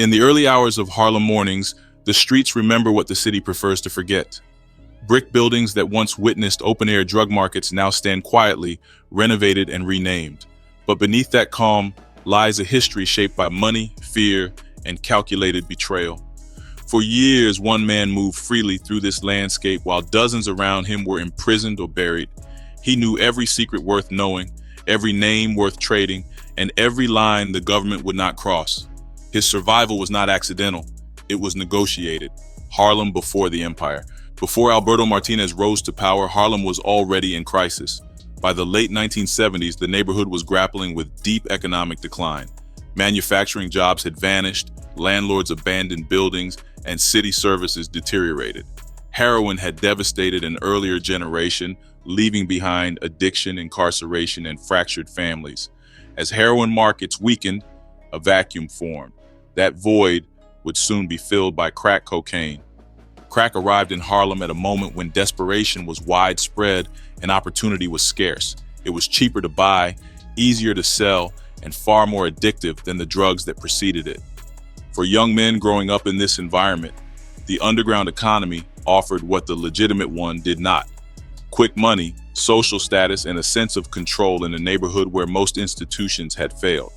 In the early hours of Harlem mornings, the streets remember what the city prefers to forget. Brick buildings that once witnessed open-air drug markets now stand quietly, renovated and renamed. But beneath that calm lies a history shaped by money, fear, and calculated betrayal. For years, one man moved freely through this landscape while dozens around him were imprisoned or buried. He knew every secret worth knowing, every name worth trading, and every line the government would not cross. His survival was not accidental, it was negotiated. Harlem before the empire. Before Alberto Martinez rose to power, Harlem was already in crisis. By the late 1970s, the neighborhood was grappling with deep economic decline. Manufacturing jobs had vanished, landlords abandoned buildings, and city services deteriorated. Heroin had devastated an earlier generation, leaving behind addiction, incarceration, and fractured families. As heroin markets weakened, a vacuum formed. That void would soon be filled by crack cocaine. Crack arrived in Harlem at a moment when desperation was widespread and opportunity was scarce. It was cheaper to buy, easier to sell, and far more addictive than the drugs that preceded it. For young men growing up in this environment, the underground economy offered what the legitimate one did not: quick money, social status, and a sense of control in a neighborhood where most institutions had failed.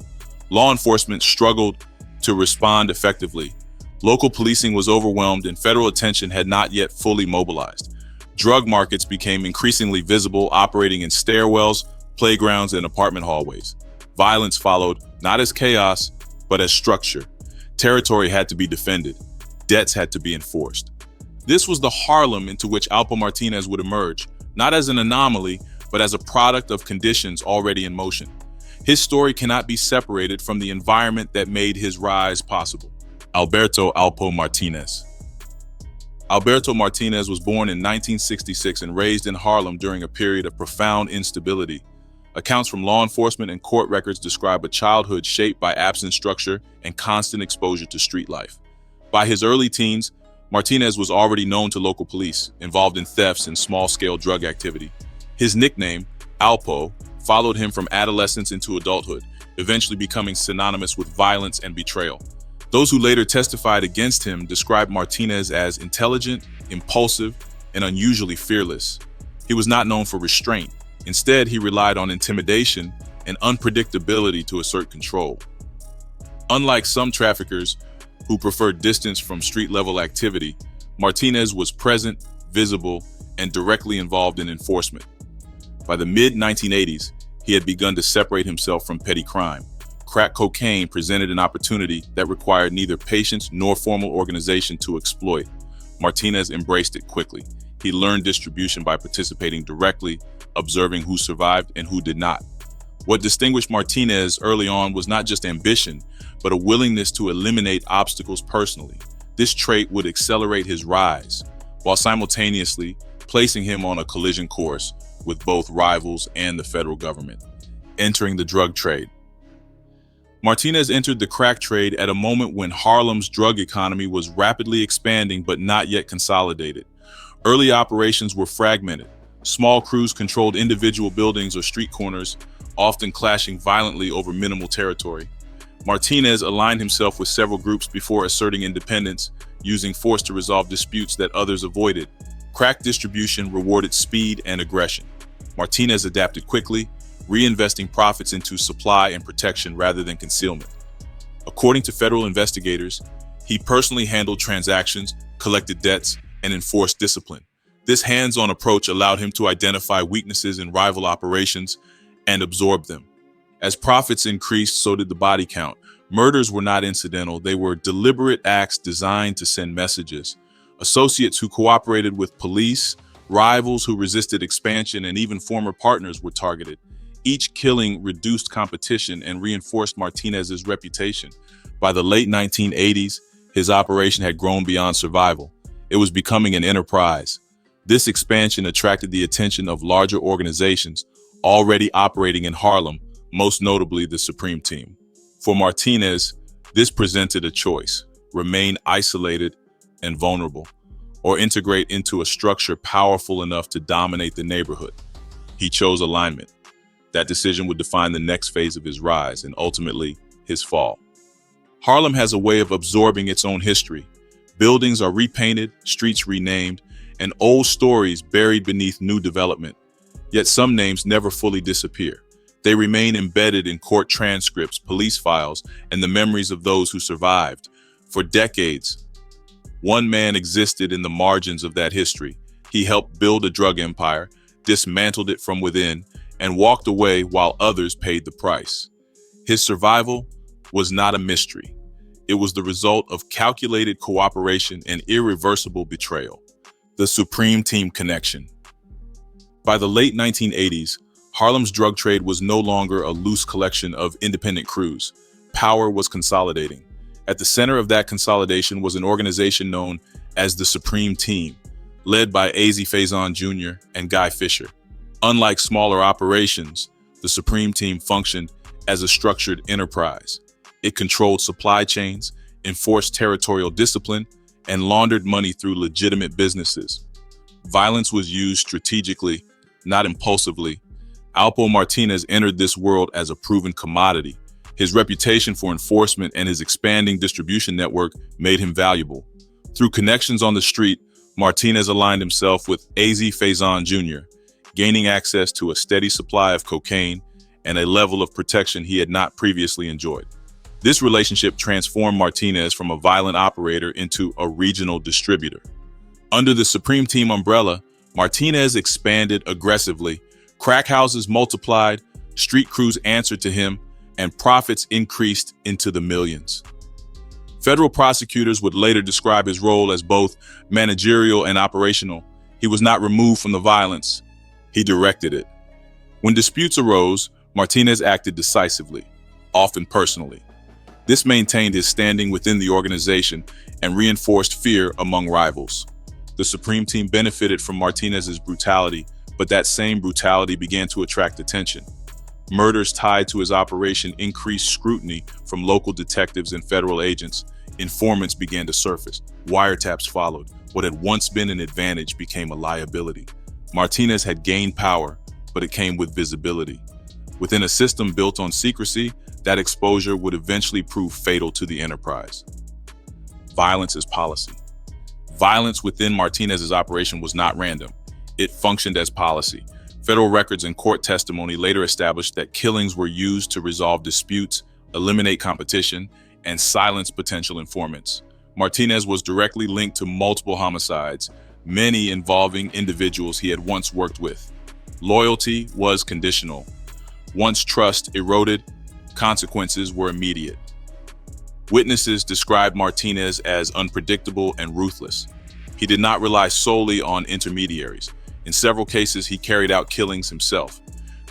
Law enforcement struggled to respond effectively. Local policing was overwhelmed and federal attention had not yet fully mobilized. Drug markets became increasingly visible, operating in stairwells, playgrounds, and apartment hallways. Violence followed, not as chaos, but as structure. Territory had to be defended. Debts had to be enforced. This was the Harlem into which Alpo Martinez would emerge, not as an anomaly, but as a product of conditions already in motion. His story cannot be separated from the environment that made his rise possible. Alberto Alpo Martinez. Alberto Martinez was born in 1966 and raised in Harlem during a period of profound instability. Accounts from law enforcement and court records describe a childhood shaped by absent structure and constant exposure to street life. By his early teens, Martinez was already known to local police, involved in thefts and small-scale drug activity. His nickname, Alpo, followed him from adolescence into adulthood, eventually becoming synonymous with violence and betrayal. Those who later testified against him described Martinez as intelligent, impulsive, and unusually fearless. He was not known for restraint. Instead, he relied on intimidation and unpredictability to assert control. Unlike some traffickers who preferred distance from street-level activity, Martinez was present, visible, and directly involved in enforcement. By the mid-1980s, he had begun to separate himself from petty crime. Crack cocaine presented an opportunity that required neither patience nor formal organization to exploit. Martinez embraced it quickly. He learned distribution by participating directly, observing who survived and who did not. What distinguished Martinez early on was not just ambition, but a willingness to eliminate obstacles personally. This trait would accelerate his rise, while simultaneously placing him on a collision course with both rivals and the federal government. Entering the drug trade. Martinez entered the crack trade at a moment when Harlem's drug economy was rapidly expanding but not yet consolidated. Early operations were fragmented. Small crews controlled individual buildings or street corners, often clashing violently over minimal territory. Martinez aligned himself with several groups before asserting independence, using force to resolve disputes that others avoided. Crack distribution rewarded speed and aggression. Martinez adapted quickly, reinvesting profits into supply and protection rather than concealment. According to federal investigators, he personally handled transactions, collected debts, and enforced discipline. This hands-on approach allowed him to identify weaknesses in rival operations and absorb them. As profits increased, so did the body count. Murders were not incidental, they were deliberate acts designed to send messages. Associates who cooperated with police, rivals who resisted expansion, and even former partners were targeted. Each killing reduced competition and reinforced Martinez's reputation. By the late 1980s, his operation had grown beyond survival. It was becoming an enterprise. This expansion attracted the attention of larger organizations already operating in Harlem, most notably the Supreme Team. For Martinez, this presented a choice: remain isolated and vulnerable, or integrate into a structure powerful enough to dominate the neighborhood. He chose alignment. That decision would define the next phase of his rise and ultimately his fall. Harlem has a way of absorbing its own history. Buildings are repainted, streets renamed, and old stories buried beneath new development. Yet some names never fully disappear. They remain embedded in court transcripts, police files, and the memories of those who survived. For decades, one man existed in the margins of that history. He helped build a drug empire, dismantled it from within, and walked away while others paid the price. His survival was not a mystery. It was the result of calculated cooperation and irreversible betrayal. The Supreme Team Connection. By the late 1980s, Harlem's drug trade was no longer a loose collection of independent crews. Power was consolidating. At the center of that consolidation was an organization known as the Supreme Team, led by A.Z. Faison Jr. and Guy Fisher. Unlike smaller operations, the Supreme Team functioned as a structured enterprise. It controlled supply chains, enforced territorial discipline, and laundered money through legitimate businesses. Violence was used strategically, not impulsively. Alpo Martinez entered this world as a proven commodity. His reputation for enforcement and his expanding distribution network made him valuable. Through connections on the street, Martinez aligned himself with A.Z. Faison Jr., gaining access to a steady supply of cocaine and a level of protection he had not previously enjoyed. This relationship transformed Martinez from a violent operator into a regional distributor. Under the Supreme Team umbrella, Martinez expanded aggressively. Crack houses multiplied, street crews answered to him, and profits increased into the millions. Federal prosecutors would later describe his role as both managerial and operational. He was not removed from the violence, he directed it. When disputes arose, Martinez acted decisively, often personally. This maintained his standing within the organization and reinforced fear among rivals. The Supreme Team benefited from Martinez's brutality, but that same brutality began to attract attention. Murders tied to his operation increased scrutiny from local detectives and federal agents. Informants began to surface. Wiretaps followed. What had once been an advantage became a liability. Martinez had gained power, but it came with visibility. Within a system built on secrecy, that exposure would eventually prove fatal to the enterprise. Violence as policy. Violence within Martinez's operation was not random. It functioned as policy. Federal records and court testimony later established that killings were used to resolve disputes, eliminate competition, and silence potential informants. Martinez was directly linked to multiple homicides, many involving individuals he had once worked with. Loyalty was conditional. Once trust eroded, consequences were immediate. Witnesses described Martinez as unpredictable and ruthless. He did not rely solely on intermediaries. In several cases, he carried out killings himself.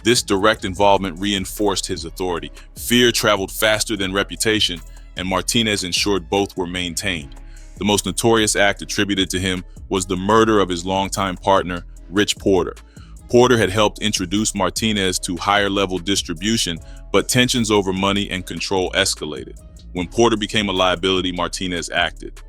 This direct involvement reinforced his authority. Fear traveled faster than reputation, and Martinez ensured both were maintained. The most notorious act attributed to him was the murder of his longtime partner, Rich Porter. Porter had helped introduce Martinez to higher-level distribution, but tensions over money and control escalated. When Porter became a liability, Martinez acted.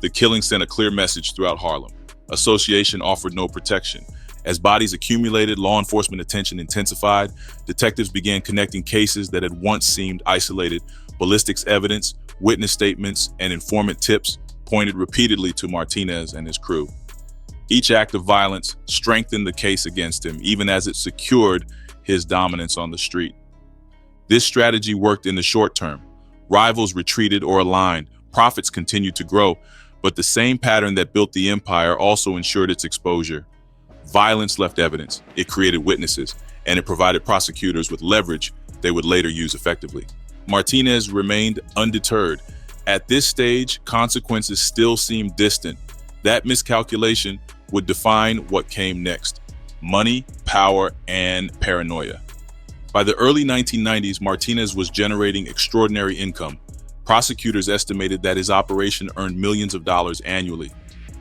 The killing sent a clear message throughout Harlem. Association offered no protection. As bodies accumulated, law enforcement attention intensified. Detectives began connecting cases that had once seemed isolated. Ballistics evidence, witness statements, and informant tips pointed repeatedly to Martinez and his crew. Each act of violence strengthened the case against him, even as it secured his dominance on the street. This strategy worked in the short term. Rivals retreated or aligned. Profits continued to grow, but the same pattern that built the empire also ensured its exposure. Violence left evidence, it created witnesses, and it provided prosecutors with leverage they would later use effectively. Martinez remained undeterred. At this stage, consequences still seemed distant. That miscalculation would define what came next: money, power, and paranoia. By the early 1990s, Martinez was generating extraordinary income. Prosecutors estimated that his operation earned millions of dollars annually.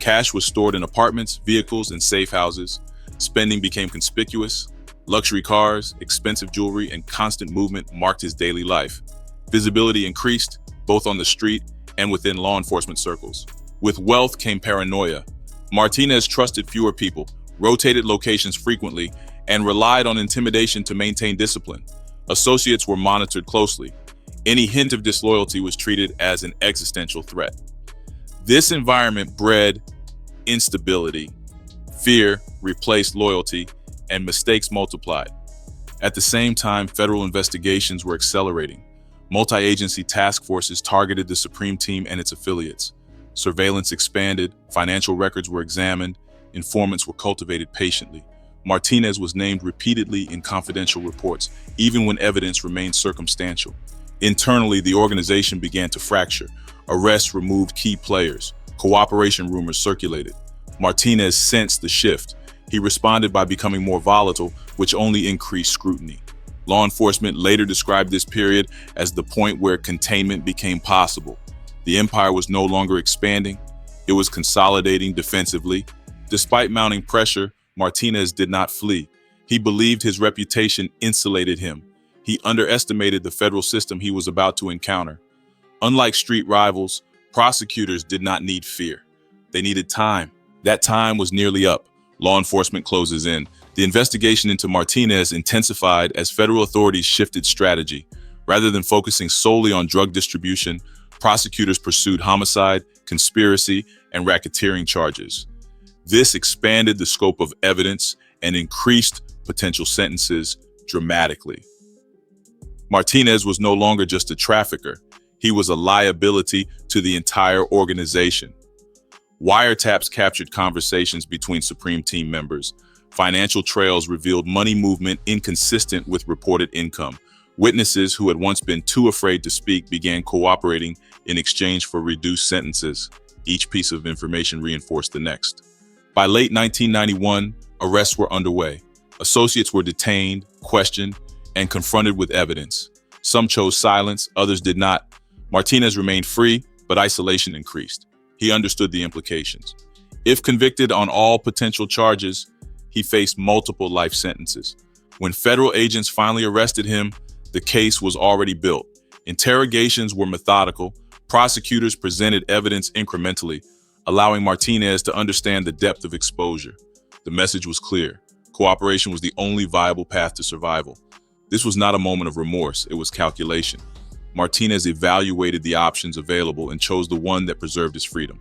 Cash was stored in apartments, vehicles, and safe houses. Spending became conspicuous. Luxury cars, expensive jewelry, and constant movement marked his daily life. Visibility increased, both on the street and within law enforcement circles. With wealth came paranoia. Martinez trusted fewer people, rotated locations frequently, and relied on intimidation to maintain discipline. Associates were monitored closely. Any hint of disloyalty was treated as an existential threat. This environment bred instability, fear replaced loyalty, and mistakes multiplied. At the same time, federal investigations were accelerating. Multi-agency task forces targeted the Supreme Team and its affiliates. Surveillance expanded, financial records were examined, informants were cultivated patiently. Martinez was named repeatedly in confidential reports, even when evidence remained circumstantial. Internally, the organization began to fracture. Arrests removed key players. Cooperation rumors circulated. Martinez sensed the shift. He responded by becoming more volatile, which only increased scrutiny. Law enforcement later described this period as the point where containment became possible. The empire was no longer expanding, it was consolidating defensively. Despite mounting pressure, Martinez did not flee. He believed his reputation insulated him. He underestimated the federal system he was about to encounter. Unlike street rivals, prosecutors did not need fear. They needed time. That time was nearly up. Law enforcement closes in. The investigation into Martinez intensified as federal authorities shifted strategy. Rather than focusing solely on drug distribution, prosecutors pursued homicide, conspiracy, and racketeering charges. This expanded the scope of evidence and increased potential sentences dramatically. Martinez was no longer just a trafficker. He was a liability to the entire organization. Wiretaps captured conversations between Supreme Team members. Financial trails revealed money movement inconsistent with reported income. Witnesses who had once been too afraid to speak began cooperating in exchange for reduced sentences. Each piece of information reinforced the next. By late 1991, arrests were underway. Associates were detained, questioned, and confronted with evidence. Some chose silence, others did not. Martinez remained free, but isolation increased. He understood the implications. If convicted on all potential charges, he faced multiple life sentences. When federal agents finally arrested him, the case was already built. Interrogations were methodical. Prosecutors presented evidence incrementally, allowing Martinez to understand the depth of exposure. The message was clear. Cooperation was the only viable path to survival. This was not a moment of remorse, it was calculation. Martinez evaluated the options available and chose the one that preserved his freedom.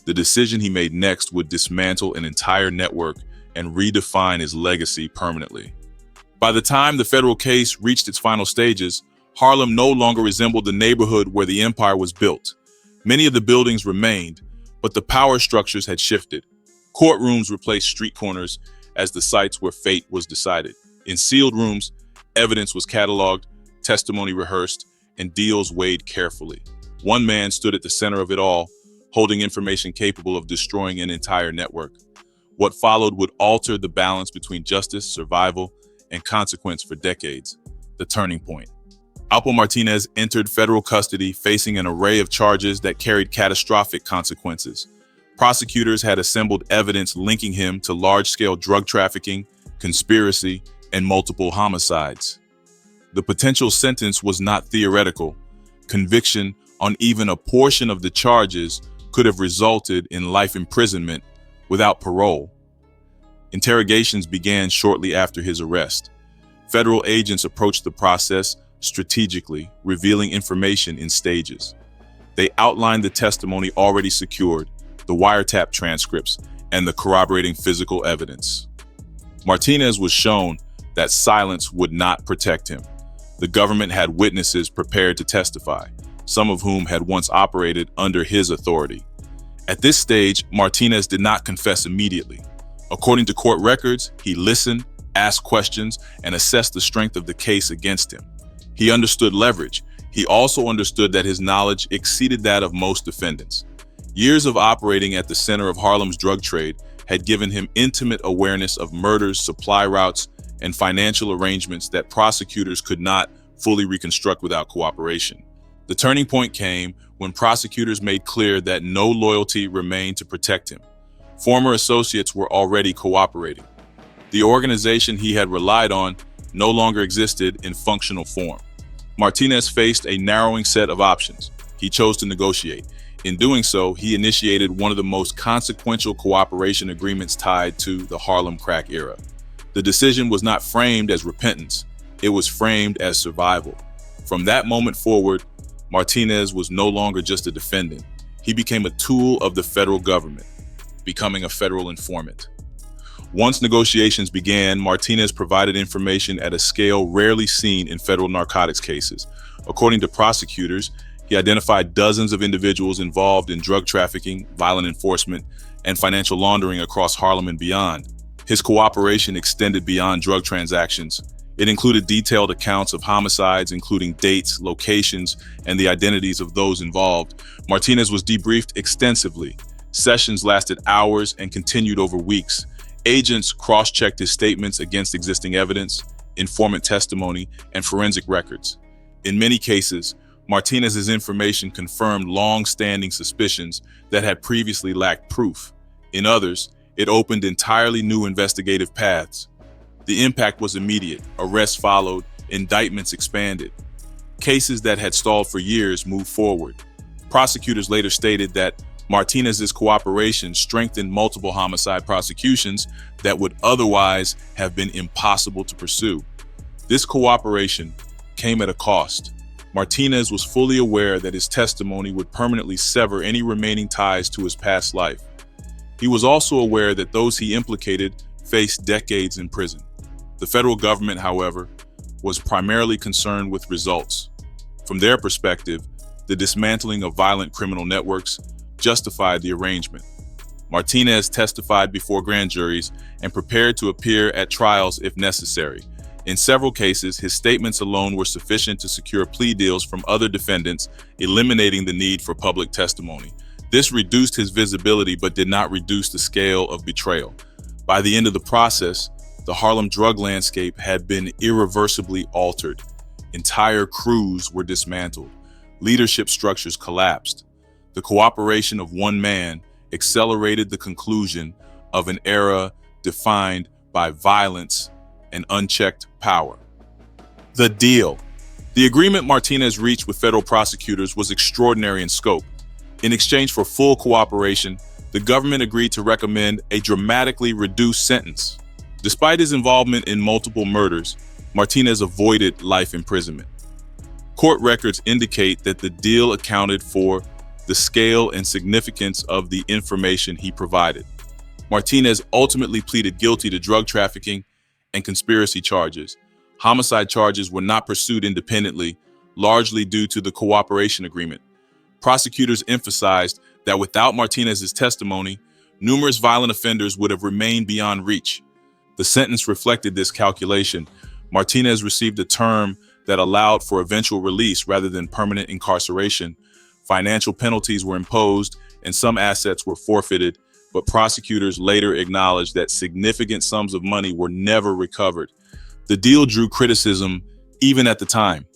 The decision he made next would dismantle an entire network and redefine his legacy permanently. By the time the federal case reached its final stages, Harlem no longer resembled the neighborhood where the empire was built. Many of the buildings remained, but the power structures had shifted. Courtrooms replaced street corners as the sites where fate was decided. In sealed rooms, evidence was cataloged, testimony rehearsed, and deals weighed carefully. One man stood at the center of it all, holding information capable of destroying an entire network. What followed would alter the balance between justice, survival, and consequence for decades. The turning point. Alpo Martinez entered federal custody facing an array of charges that carried catastrophic consequences. Prosecutors had assembled evidence linking him to large-scale drug trafficking, conspiracy, and multiple homicides. The potential sentence was not theoretical. Conviction on even a portion of the charges could have resulted in life imprisonment without parole. Interrogations began shortly after his arrest. Federal agents approached the process strategically, revealing information in stages. They outlined the testimony already secured, the wiretap transcripts, and the corroborating physical evidence. Martinez was shown that silence would not protect him. The government had witnesses prepared to testify, some of whom had once operated under his authority. At this stage, Martinez did not confess immediately. According to court records, he listened, asked questions, and assessed the strength of the case against him. He understood leverage. He also understood that his knowledge exceeded that of most defendants. Years of operating at the center of Harlem's drug trade had given him intimate awareness of murders, supply routes, and financial arrangements that prosecutors could not fully reconstruct without cooperation. The turning point came when prosecutors made clear that no loyalty remained to protect him. Former associates were already cooperating. The organization he had relied on no longer existed in functional form. Martinez faced a narrowing set of options. He chose to negotiate. In doing so, he initiated one of the most consequential cooperation agreements tied to the Harlem crack era. The decision was not framed as repentance. It was framed as survival. From that moment forward, Martinez was no longer just a defendant. He became a tool of the federal government, becoming a federal informant. Once negotiations began, Martinez provided information at a scale rarely seen in federal narcotics cases. According to prosecutors, he identified dozens of individuals involved in drug trafficking, violent enforcement, and financial laundering across Harlem and beyond. His cooperation extended beyond drug transactions. It included detailed accounts of homicides, including dates, locations, and the identities of those involved. Martinez was debriefed extensively. Sessions lasted hours and continued over weeks. Agents cross-checked his statements against existing evidence, informant testimony, and forensic records. In many cases, Martinez's information confirmed long-standing suspicions that had previously lacked proof. In others, it opened entirely new investigative paths. The impact was immediate. Arrests followed, indictments expanded. Cases that had stalled for years moved forward. Prosecutors later stated that Martinez's cooperation strengthened multiple homicide prosecutions that would otherwise have been impossible to pursue. This cooperation came at a cost. Martinez was fully aware that his testimony would permanently sever any remaining ties to his past life. He was also aware that those he implicated faced decades in prison. The federal government, however, was primarily concerned with results. From their perspective, the dismantling of violent criminal networks justified the arrangement. Martinez testified before grand juries and prepared to appear at trials if necessary. In several cases, his statements alone were sufficient to secure plea deals from other defendants, eliminating the need for public testimony. This reduced his visibility but did not reduce the scale of betrayal. By the end of the process, the Harlem drug landscape had been irreversibly altered. Entire crews were dismantled. Leadership structures collapsed. The cooperation of one man accelerated the conclusion of an era defined by violence and unchecked power. The deal. The agreement Martinez reached with federal prosecutors was extraordinary in scope. In exchange for full cooperation, the government agreed to recommend a dramatically reduced sentence. Despite his involvement in multiple murders, Martinez avoided life imprisonment. Court records indicate that the deal accounted for the scale and significance of the information he provided. Martinez ultimately pleaded guilty to drug trafficking and conspiracy charges. Homicide charges were not pursued independently, largely due to the cooperation agreement. Prosecutors emphasized that without Martinez's testimony, numerous violent offenders would have remained beyond reach. The sentence reflected this calculation. Martinez received a term that allowed for eventual release rather than permanent incarceration. Financial penalties were imposed and some assets were forfeited, but prosecutors later acknowledged that significant sums of money were never recovered. The deal drew criticism even at the time.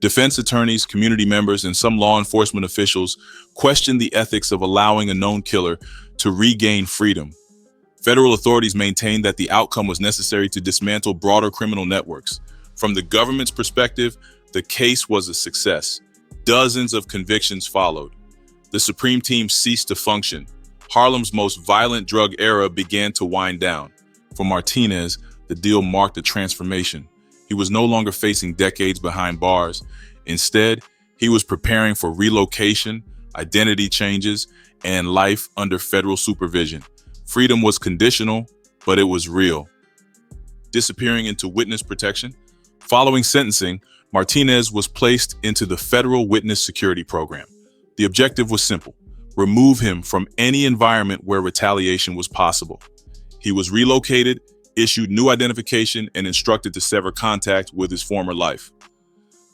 Defense attorneys, community members, and some law enforcement officials questioned the ethics of allowing a known killer to regain freedom. Federal authorities maintained that the outcome was necessary to dismantle broader criminal networks. From the government's perspective, the case was a success. Dozens of convictions followed. The Supreme Team ceased to function. Harlem's most violent drug era began to wind down. For Martinez, the deal marked a transformation. He was no longer facing decades behind bars. Instead, he was preparing for relocation, identity changes, and life under federal supervision. Freedom was conditional, but it was real. Disappearing into witness protection. Following sentencing, Martinez was placed into the Federal Witness Security Program. The objective was simple: remove him from any environment where retaliation was possible. He was relocated, issued new identification, and instructed to sever contact with his former life.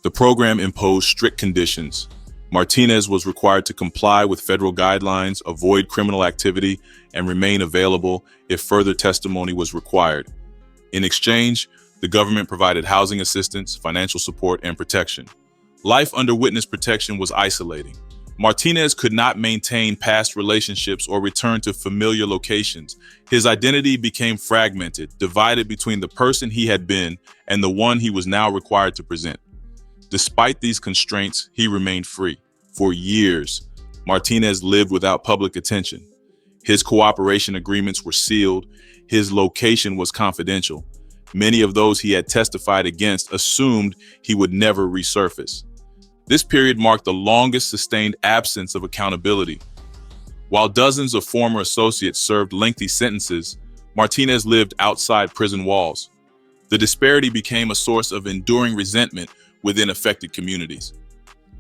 The program imposed strict conditions. Martinez was required to comply with federal guidelines, avoid criminal activity, and remain available if further testimony was required. In exchange, the government provided housing assistance, financial support, and protection. Life under witness protection was isolating. Martinez could not maintain past relationships or return to familiar locations. His identity became fragmented, divided between the person he had been and the one he was now required to present. Despite these constraints, he remained free. For years, Martinez lived without public attention. His cooperation agreements were sealed. His location was confidential. Many of those he had testified against assumed he would never resurface. This period marked the longest sustained absence of accountability. While dozens of former associates served lengthy sentences, Martinez lived outside prison walls. The disparity became a source of enduring resentment within affected communities.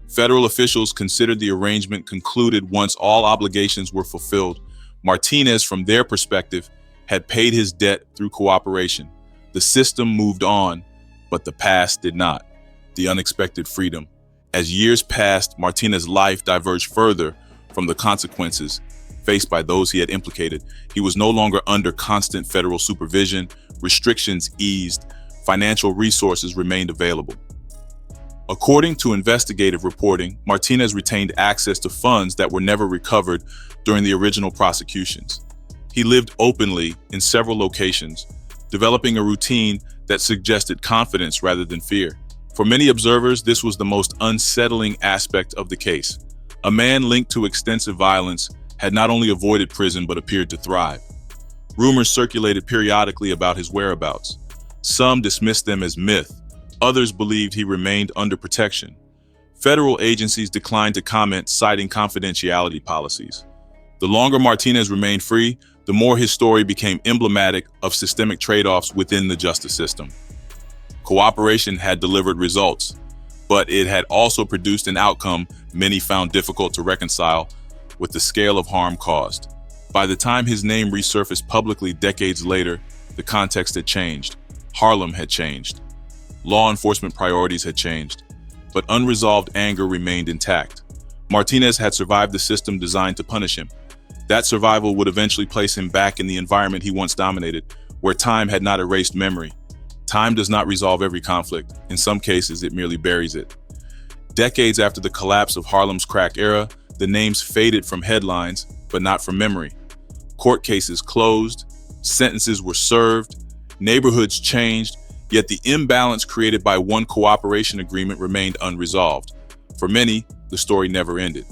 Federal officials considered the arrangement concluded once all obligations were fulfilled. Martinez, from their perspective, had paid his debt through cooperation. The system moved on, but the past did not. The unexpected freedom. As years passed, Martinez's life diverged further from the consequences faced by those he had implicated. He was no longer under constant federal supervision, restrictions eased, financial resources remained available. According to investigative reporting, Martinez retained access to funds that were never recovered during the original prosecutions. He lived openly in several locations, developing a routine that suggested confidence rather than fear. For many observers, this was the most unsettling aspect of the case. A man linked to extensive violence had not only avoided prison but appeared to thrive. Rumors circulated periodically about his whereabouts. Some dismissed them as myth. Others believed he remained under protection. Federal agencies declined to comment, citing confidentiality policies. The longer Martinez remained free, the more his story became emblematic of systemic trade-offs within the justice system. Cooperation had delivered results, but it had also produced an outcome many found difficult to reconcile with the scale of harm caused. By the time his name resurfaced publicly decades later, the context had changed. Harlem had changed. Law enforcement priorities had changed, but unresolved anger remained intact. Martinez had survived the system designed to punish him. That survival would eventually place him back in the environment he once dominated, where time had not erased memory. Time does not resolve every conflict. In some cases, it merely buries it. Decades after the collapse of Harlem's crack era, the names faded from headlines, but not from memory. Court cases closed, sentences were served, neighborhoods changed, yet the imbalance created by one cooperation agreement remained unresolved. For many, the story never ended.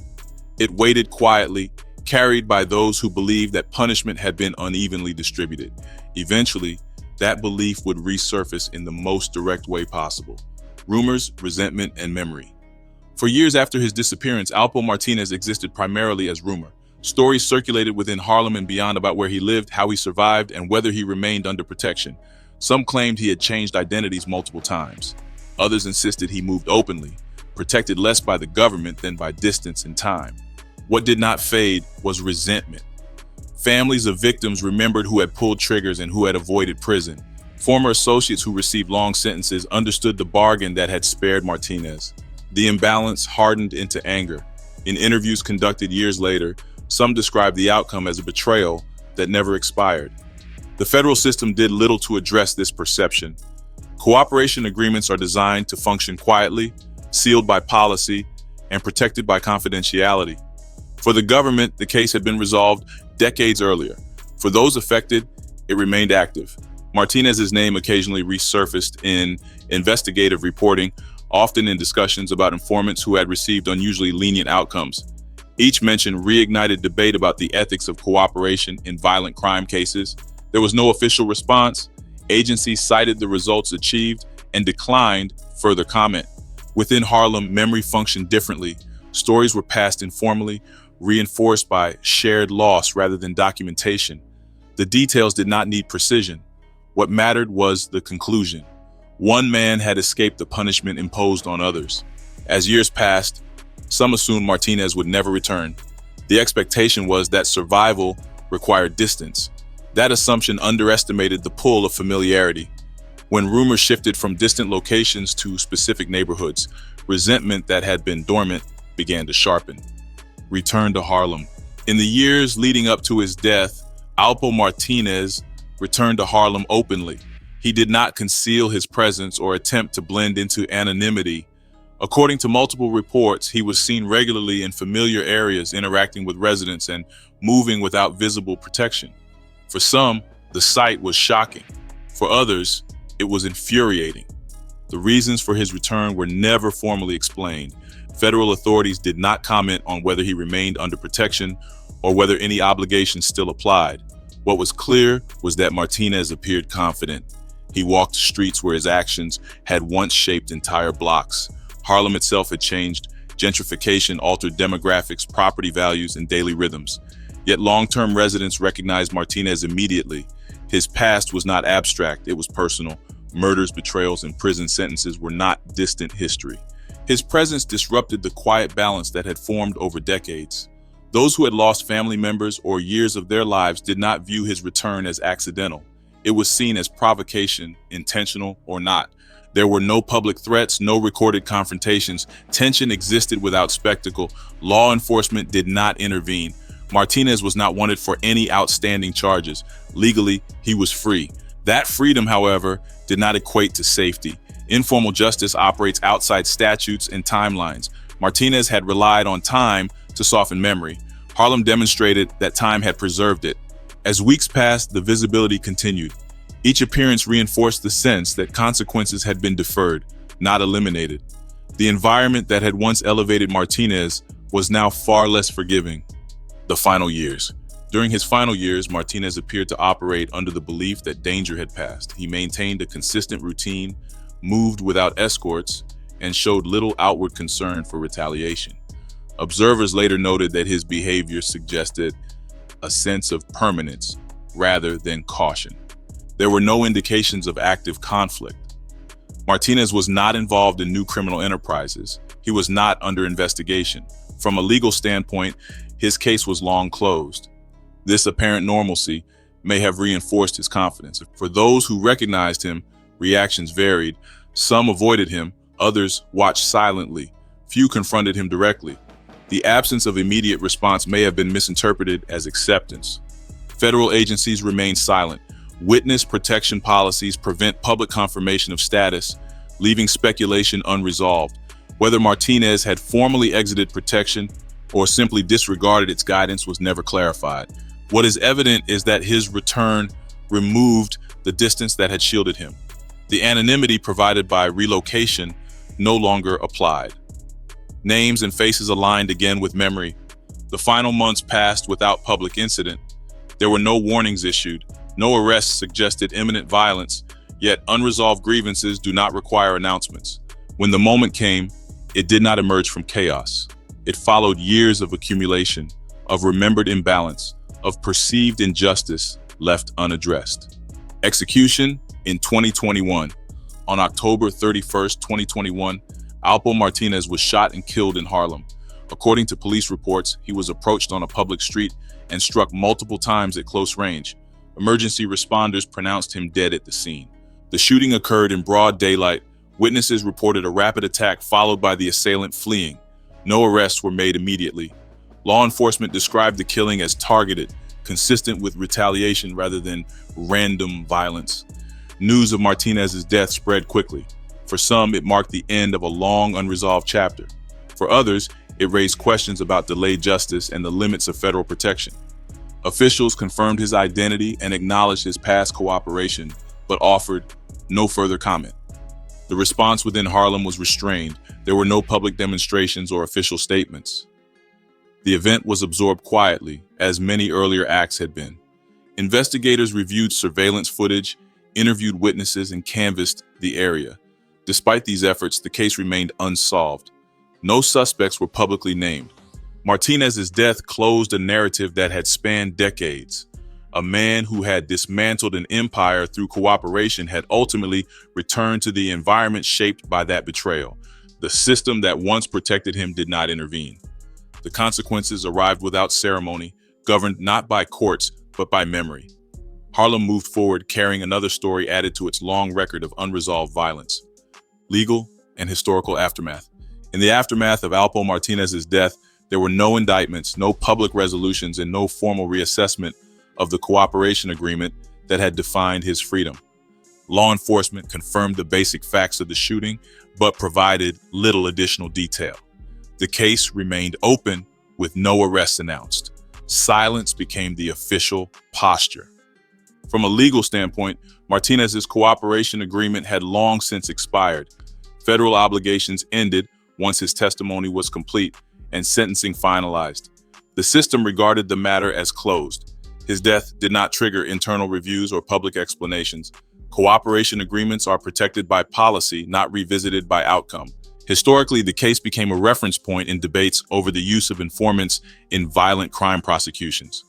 It waited quietly, carried by those who believed that punishment had been unevenly distributed. Eventually, that belief would resurface in the most direct way possible: rumors, resentment, and memory. For years after his disappearance, Alpo Martinez existed primarily as rumor. Stories circulated within Harlem and beyond about where he lived, how he survived, and whether he remained under protection. Some claimed he had changed identities multiple times. Others insisted he moved openly, protected less by the government than by distance and time. What did not fade was resentment. Families of victims remembered who had pulled triggers and who had avoided prison. Former associates who received long sentences understood the bargain that had spared Martinez. The imbalance hardened into anger. In interviews conducted years later, some described the outcome as a betrayal that never expired. The federal system did little to address this perception. Cooperation agreements are designed to function quietly, sealed by policy, and protected by confidentiality. For the government, the case had been resolved decades earlier. For those affected, it remained active. Martinez's name occasionally resurfaced in investigative reporting, often in discussions about informants who had received unusually lenient outcomes. Each mention reignited debate about the ethics of cooperation in violent crime cases. There was no official response. Agencies cited the results achieved and declined further comment. Within Harlem, memory functioned differently. Stories were passed informally, reinforced by shared loss rather than documentation. The details did not need precision. What mattered was the conclusion. One man had escaped the punishment imposed on others. As years passed, some assumed Martinez would never return. The expectation was that survival required distance. That assumption underestimated the pull of familiarity. When rumors shifted from distant locations to specific neighborhoods, resentment that had been dormant began to sharpen. Return to Harlem. In the years leading up to his death, Alpo Martinez returned to Harlem openly. He did not conceal his presence or attempt to blend into anonymity. According to multiple reports, he was seen regularly in familiar areas, interacting with residents and moving without visible protection. For some, the sight was shocking. For others, it was infuriating. The reasons for his return were never formally explained. Federal authorities did not comment on whether he remained under protection or whether any obligations still applied. What was clear was that Martinez appeared confident. He walked streets where his actions had once shaped entire blocks. Harlem itself had changed. Gentrification altered demographics, property values, and daily rhythms. Yet long-term residents recognized Martinez immediately. His past was not abstract, it was personal. Murders, betrayals, and prison sentences were not distant history. His presence disrupted the quiet balance that had formed over decades. Those who had lost family members or years of their lives did not view his return as accidental. It was seen as provocation, intentional or not. There were no public threats, no recorded confrontations. Tension existed without spectacle. Law enforcement did not intervene. Martinez was not wanted for any outstanding charges. Legally, he was free. That freedom, however, did not equate to safety. Informal justice operates outside statutes and timelines. Martinez had relied on time to soften memory. Harlem demonstrated that time had preserved it. As weeks passed, the visibility continued. Each appearance reinforced the sense that consequences had been deferred, not eliminated. The environment that had once elevated Martinez was now far less forgiving. The final years. During his final years, Martinez appeared to operate under the belief that danger had passed. He maintained a consistent routine, moved without escorts, and showed little outward concern for retaliation. Observers later noted that his behavior suggested a sense of permanence rather than caution. There were no indications of active conflict. Martinez was not involved in new criminal enterprises. He was not under investigation. From a legal standpoint, his case was long closed. This apparent normalcy may have reinforced his confidence. For those who recognized him, reactions varied. Some avoided him, others watched silently. Few confronted him directly. The absence of immediate response may have been misinterpreted as acceptance. Federal agencies remain silent. Witness protection policies prevent public confirmation of status, leaving speculation unresolved. Whether Martinez had formally exited protection or simply disregarded its guidance was never clarified. What is evident is that his return removed the distance that had shielded him. The anonymity provided by relocation no longer applied. Names and faces aligned again with memory. The final months passed without public incident. There were no warnings issued. No arrests suggested imminent violence, yet unresolved grievances do not require announcements. When the moment came, it did not emerge from chaos. It followed years of accumulation, of remembered imbalance, of perceived injustice left unaddressed. Execution in 2021. On October 31st, 2021, Alpo Martinez was shot and killed in Harlem. According to police reports, he was approached on a public street and struck multiple times at close range. Emergency responders pronounced him dead at the scene. The shooting occurred in broad daylight. Witnesses reported a rapid attack followed by the assailant fleeing. No arrests were made immediately. Law enforcement described the killing as targeted, consistent with retaliation rather than random violence. News of Martinez's death spread quickly. For some, it marked the end of a long, unresolved chapter. For others, it raised questions about delayed justice and the limits of federal protection. Officials confirmed his identity and acknowledged his past cooperation, but offered no further comment. The response within Harlem was restrained. There were no public demonstrations or official statements. The event was absorbed quietly, as many earlier acts had been. Investigators reviewed surveillance footage, interviewed witnesses, and canvassed the area. Despite these efforts, the case remained unsolved. No suspects were publicly named. Martinez's death closed a narrative that had spanned decades. A man who had dismantled an empire through cooperation had ultimately returned to the environment shaped by that betrayal. The system that once protected him did not intervene. The consequences arrived without ceremony, governed not by courts, but by memory. Harlem moved forward, carrying another story added to its long record of unresolved violence. Legal and historical aftermath. In the aftermath of Alpo Martinez's death, there were no indictments, no public resolutions, and no formal reassessment of the cooperation agreement that had defined his freedom. Law enforcement confirmed the basic facts of the shooting, but provided little additional detail. The case remained open with no arrests announced. Silence became the official posture. From a legal standpoint, Martinez's cooperation agreement had long since expired. Federal obligations ended once his testimony was complete and sentencing finalized. The system regarded the matter as closed. His death did not trigger internal reviews or public explanations. Cooperation agreements are protected by policy, not revisited by outcome. Historically, the case became a reference point in debates over the use of informants in violent crime prosecutions.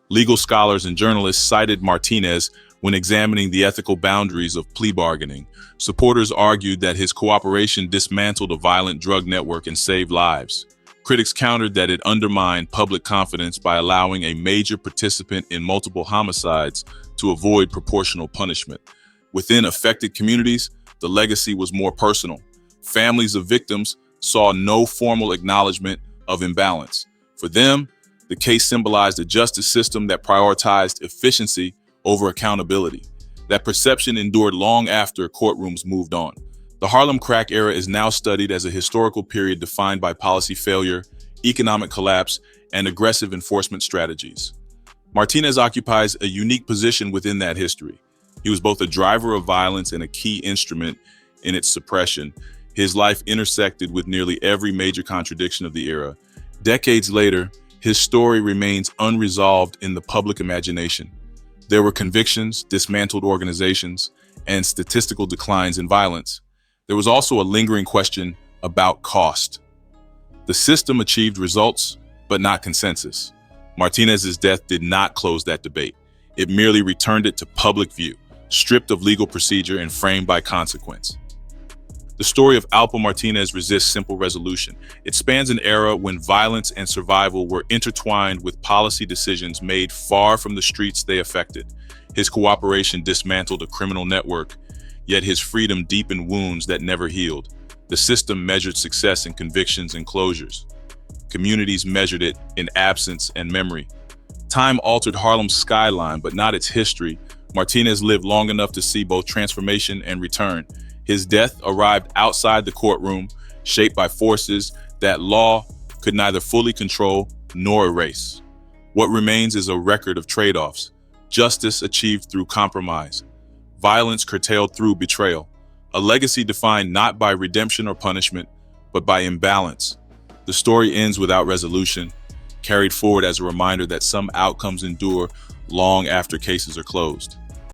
Legal scholars and journalists cited Martinez when examining the ethical boundaries of plea bargaining. Supporters argued that his cooperation dismantled a violent drug network and saved lives. Critics countered that it undermined public confidence by allowing a major participant in multiple homicides to avoid proportional punishment. Within affected communities, the legacy was more personal. Families of victims saw no formal acknowledgement of imbalance. For them, the case symbolized a justice system that prioritized efficiency over accountability. That perception endured long after courtrooms moved on. The Harlem crack era is now studied as a historical period defined by policy failure, economic collapse, and aggressive enforcement strategies. Martinez occupies a unique position within that history. He was both a driver of violence and a key instrument in its suppression. His life intersected with nearly every major contradiction of the era. Decades later, his story remains unresolved in the public imagination. There were convictions, dismantled organizations, and statistical declines in violence. There was also a lingering question about cost. The system achieved results, but not consensus. Martinez's death did not close that debate. It merely returned it to public view, stripped of legal procedure and framed by consequence. The story of Alpo Martinez resists simple resolution. It spans an era when violence and survival were intertwined with policy decisions made far from the streets they affected. His cooperation dismantled a criminal network, yet his freedom deepened wounds that never healed. The system measured success in convictions and closures. Communities measured it in absence and memory. Time altered Harlem's skyline, but not its history. Martinez lived long enough to see both transformation and return. His death arrived outside the courtroom, shaped by forces that law could neither fully control nor erase. What remains is a record of trade-offs, justice achieved through compromise, violence curtailed through betrayal, a legacy defined not by redemption or punishment, but by imbalance. The story ends without resolution, carried forward as a reminder that some outcomes endure long after cases are closed.